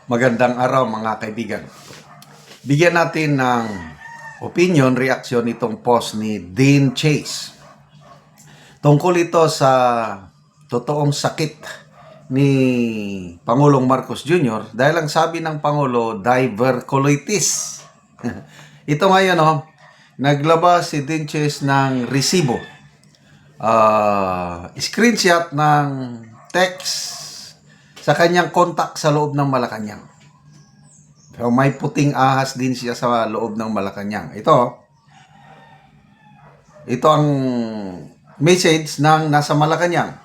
Magandang araw mga kaibigan. Bigyan natin ng opinion, reaksyon itong post ni Dean Chase. Tungkol ito sa totoong sakit ni Pangulong Marcos Jr. dahil ang sabi ng Pangulo, diverculitis. Ito ngayon, naglabas si Dean Chase ng resibo. Screenshot ng text sa kanyang contact sa loob ng Malacanang. So, may puting ahas din siya sa loob ng Malacanang. Ito ang message ng nasa Malacanang.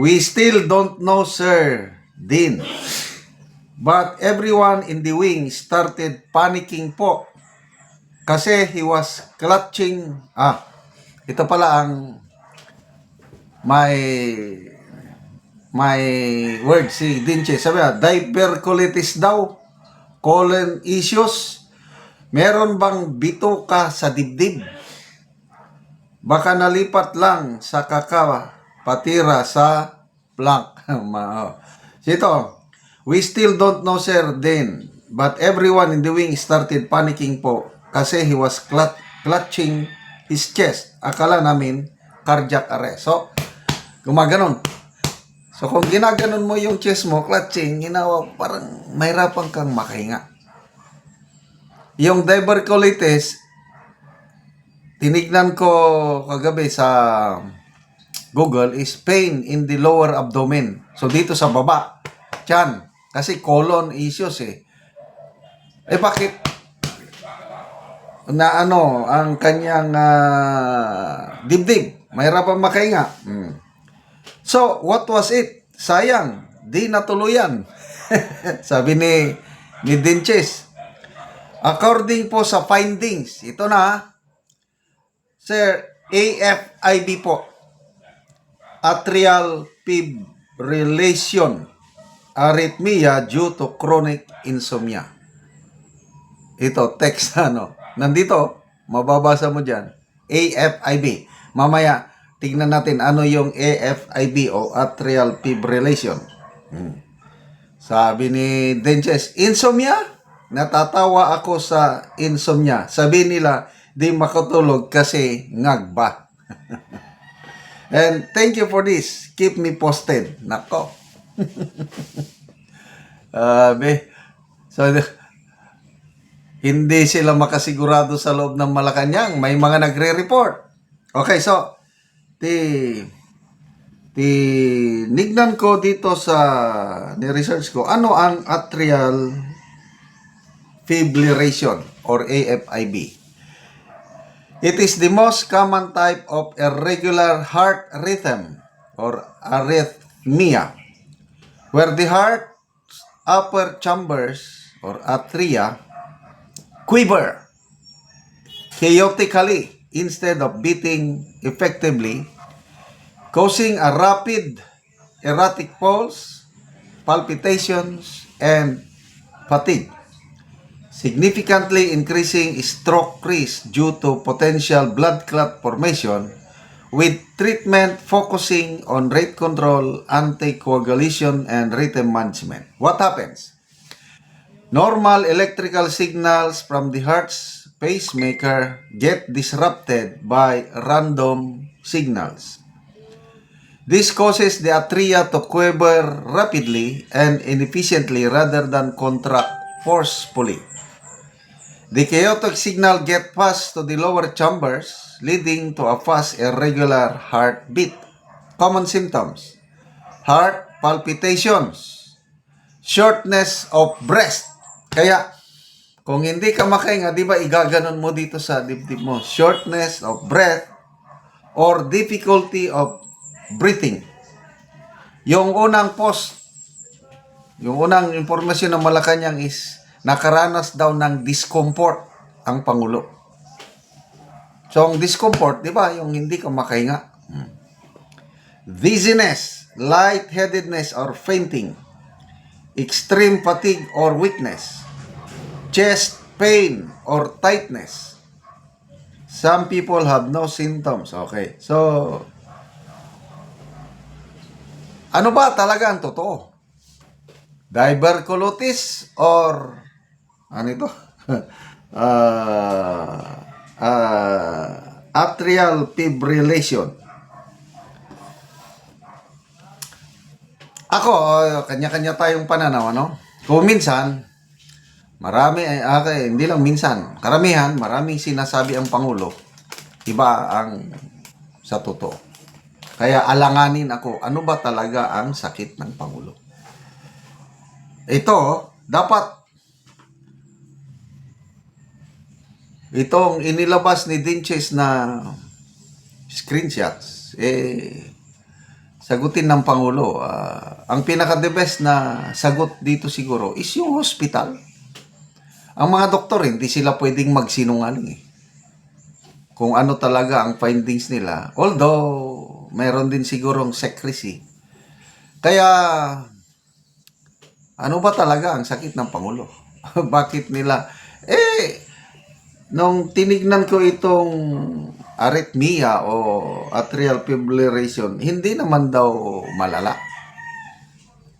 We still don't know, Sir Dean. But everyone in the wing started panicking po. Kasi he was clutching. Ito pala ang may word si Dinche. Sabi na, diverculitis daw, colon issues, meron bang bituka sa dibdib? Baka nalipat lang sa patira sa plank. Ito, we still don't know, Sir Dean, but everyone in the wing started panicking po kasi he was clutching his chest. Akala namin cardiac arrest. So, gumaganon. So, kung ginaganon mo yung chest mo, clutching, parang mahirapan kang makahinga. Yung diverculitis, tinignan ko kagabi sa Google, is pain in the lower abdomen. So, dito sa baba, tiyan. Kasi colon issues bakit? Ang kanyang dibdib, mahirapan makahinga. So, what was it? Sayang, di natuluyan. Sabi ni Dean Chase. According po sa findings, ito na, Sir, AFIB po, atrial fibrillation, arrhythmia due to chronic insomnia. Ito, text nandito, mababasa mo dyan, AFIB. Mamaya, tignan natin ano yung AFIB o atrial fibrillation. Sabi ni Denches, insomnia? Natatawa ako sa insomnia. Sabi nila, di makatulog kasi ngagba. And thank you for this. Keep me posted. Nako. So, hindi sila makasigurado sa loob ng Malacanang. May mga nagre-report. Okay, so, tinignan ko dito ni-research ko, ano ang atrial fibrillation or AFIB. It is the most common type of irregular heart rhythm or arrhythmia, where the heart's upper chambers or atria quiver chaotically instead of beating effectively, causing a rapid erratic pulse, palpitations, and fatigue, significantly increasing stroke risk due to potential blood clot formation, with treatment focusing on rate control, anticoagulation, and rhythm management. What happens? Normal electrical signals from the heart's pacemaker get disrupted by random signals. This causes the atria to quiver rapidly and inefficiently rather than contract forcefully. The chaotic signal gets passed to the lower chambers, leading to a fast, irregular heartbeat. Common symptoms: heart palpitations, shortness of breath. Kaya, kung hindi ka makahinga, di ba igaganon mo dito sa dibdib mo? Shortness of breath or difficulty of breathing. Yung unang informasyon ng Malacanang is nakaranas daw ng discomfort ang Pangulo. So, ang discomfort, di ba, yung hindi ka makahinga. Dizziness, lightheadedness or fainting, extreme fatigue or weakness, chest pain or tightness. Some people have no symptoms. Okay. So, ano ba talaga ang totoo? Diverculosis or ano ito? Atrial fibrillation. Ako, kanya-kanya tayong pananaw, ano? Kung minsan, hindi lang minsan, karamihan, maraming sinasabi ang Pangulo, iba ang sa totoo. Kaya alanganin ako, ano ba talaga ang sakit ng Pangulo? Ito, dapat itong inilabas ni Dinches na screenshots, sagutin ng Pangulo. Ang pinaka-the best na sagot dito siguro is yung hospital. Ang mga doktor, hindi sila pwedeng magsinungaling eh. Kung ano talaga ang findings nila. Although, meron din sigurong secrecy. Kaya, ano ba talaga ang sakit ng Pangulo? Bakit nila? Nung tinignan ko itong arrhythmia o atrial fibrillation, hindi naman daw malala.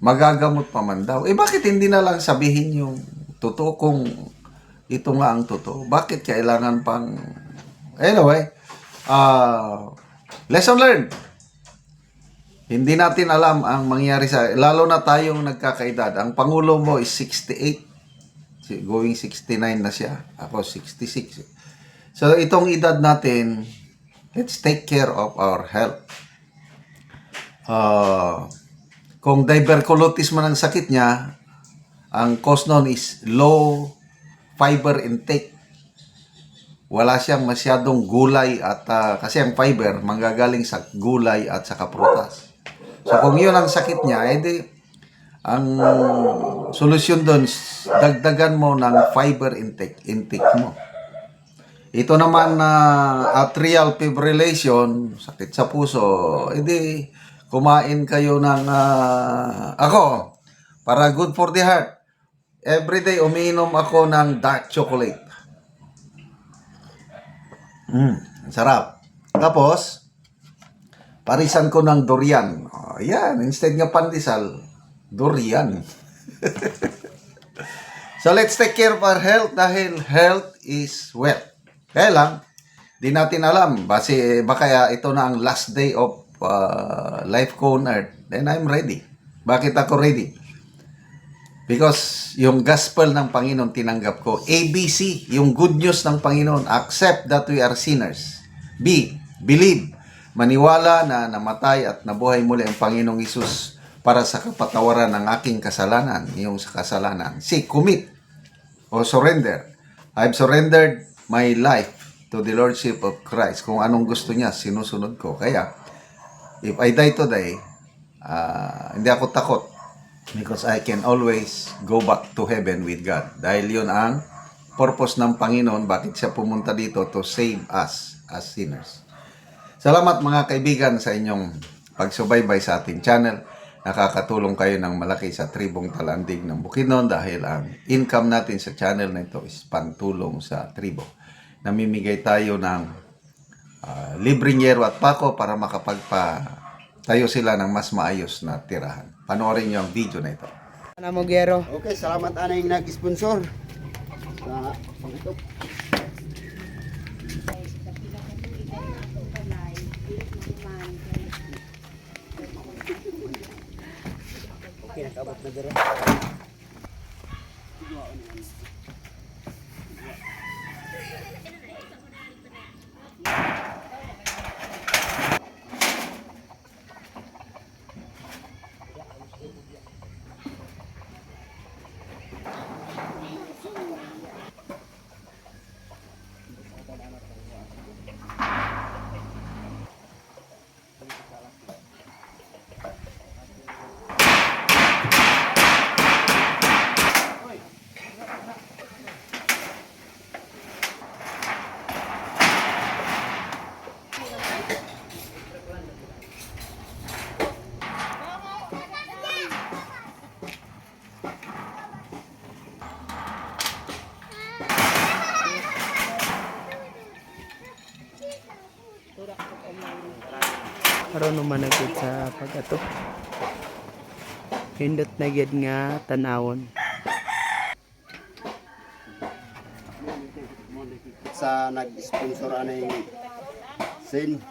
Magagamot pa man daw. Bakit hindi na lang sabihin yung totoo kung ito nga ang totoo? Bakit kailangan pang... Anyway, lesson learned. Hindi natin alam ang mangyari lalo na tayong nagkakaedad. Ang Pangulo mo is 68. Going 69 na siya. Ako 66. So itong edad natin, let's take care of our health. Kung diverculosis man ang sakit niya, ang cause nun is low fiber intake. Wala siyang masyadong gulay at kasi ang fiber manggagaling sa gulay at saka prutas. So kung yun ang sakit niya, edi ang solusyon doon, dagdagan mo ng fiber intake mo. Ito naman na atrial fibrillation, sakit sa puso, edi kumain kayo ng ako, para good for the heart. Everyday umiinom ako ng dark chocolate. Sarap. Tapos, parisan ko ng durian. Yan, instead nga pandesal, durian. So let's take care of our health dahil health is wealth. Kaya lang, di natin alam. Baka ito na ang last day of life ko on earth. Then I'm ready. Bakit ako ready? Because yung gospel ng Panginoon tinanggap ko. ABC, yung good news ng Panginoon. Accept that we are sinners. B, believe. Maniwala na namatay at nabuhay muli ang Panginoong Hesus para sa kapatawaran ng aking kasalanan, yung sa kasalanan. C, commit o surrender. I've surrendered my life to the Lordship of Christ. Kung anong gusto niya, sinusunod ko. Kaya, if I die today, hindi ako takot because I can always go back to heaven with God. Dahil yun ang purpose ng Panginoon, bakit siya pumunta dito to save us as sinners. Salamat mga kaibigan sa inyong pagsubaybay sa ating channel. Nakakatulong kayo ng malaki sa tribong Talandig ng Bukidnon dahil ang income natin sa channel na ito is pantulong sa tribo. Namimigay tayo ng libreng yero at pako para makapagpatayo sila ng mas maayos na tirahan. Panoorin niyo ang video na ito. Okay, salamat ana yung nag-sponsor. Sa ito. Okay, nakabot na dira. Karon naman nagkit sa pagato. Hindot na gyud nga tanawon. Sa nag-sponsor aning Sin